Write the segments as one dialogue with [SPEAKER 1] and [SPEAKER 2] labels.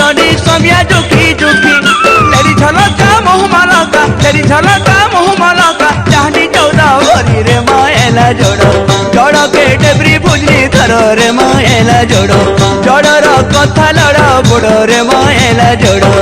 [SPEAKER 1] जननी समिया जुखी जुखी तेरी झलका मुँह मालका तेरी झलका मुँह मालका चाहनी चौदह भरी रे माएला जोड़ो जोड़ो के डेबरी भुजनी धरो रे माएला जोड़ो जोड़ो कथा लड़ा बुड़ो रे माएला जोड़ो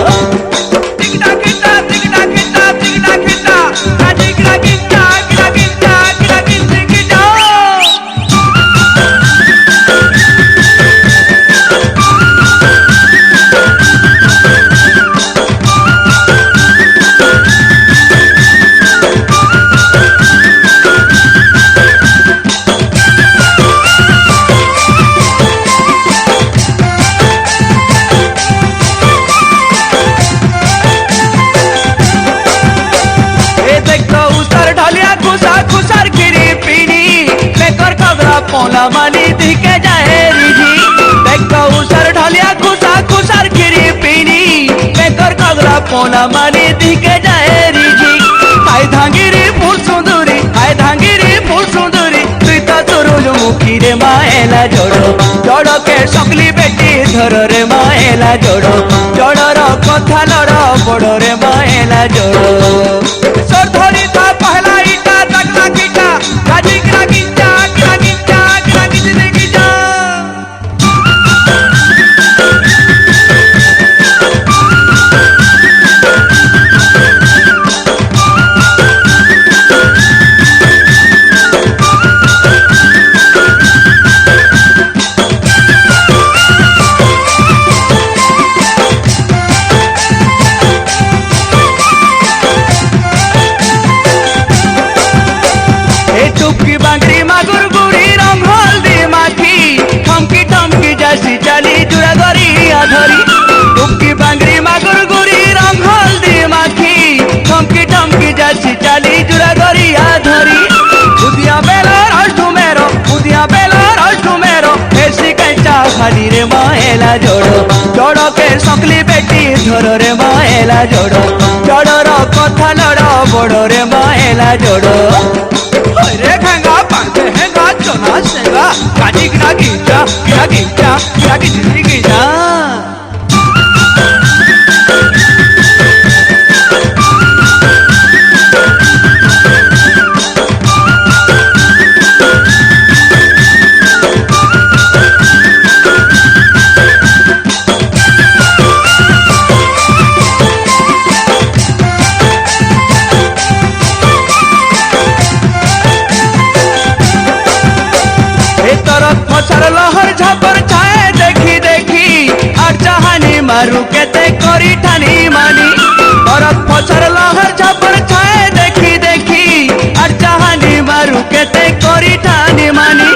[SPEAKER 1] पोला माली दिखे जाए रिझी देखो उसर ढलिया खुशा खुशर खिरी पीनी बेकर कगरा पोला माली दिखे जाए रिझी हाय धांगिरी फूल सुंदरी हाय धांगिरी फूल सुंदरी तुई तो सुरुज मुखी रे माएला जोड़ो जोड़ो के सकली बेटी धरो रे माएला जोड़ो जोड़ो रो कथा लड़ो बड़ो रे माएला जोड़ो सर धरी था पहला ईटा तकला कीटा गाजी गिरा गिंजा गिरा गिंजा गिरा गिंजी देखी जा टुपकी बांगड़ी मागुर गुड़ी रंग हल्दी माखी ठमकी ठमकी जैसी चली जुड़ा गरी आधरी टुपकी बांगड़ी मागुर गुड़ी रंग हल्दी माखी ठमकी ठमकी जैसी चली जुड़ा गरी आधरी उदिया बेला राष्ट्र मेरो उदिया बेला राष्ट्र मेरो ऐसी कैचा खाली रे माएला जोड़ो जोड़ो के सकली बेटी धरो रे माएला जोड़ो जोड़ो रो कथा लड़ो बड़ो रे माएला जोड़ो रे खंगा पांचे हैंगा चोना सेगा गाजी गिरा गिंजा गिरा गिंजा गिरा गिंजी गिंजा मसर लहर झपर छाए देखी देखी और चाहनी मारू केते करी ठानी मानी बरफ मसर लहर झपर छाए देखी देखी और चाहनी मारू केते करी ठानी मानी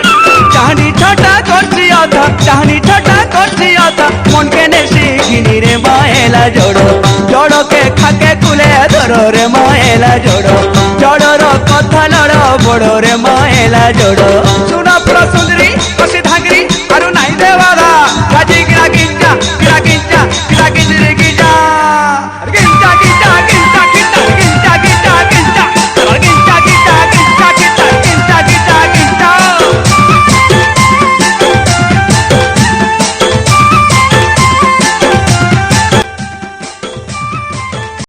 [SPEAKER 1] चाहनी छोटा करसी आधा चाहनी छोटा करसी आधा मन के नेसी घिनी रे माएला जोड़ो जोड़ो के खाके कुले धरो रे माएला जोड़ो जोड़ो रो कथा लड़ो बड़ो रे माएला जोड़ो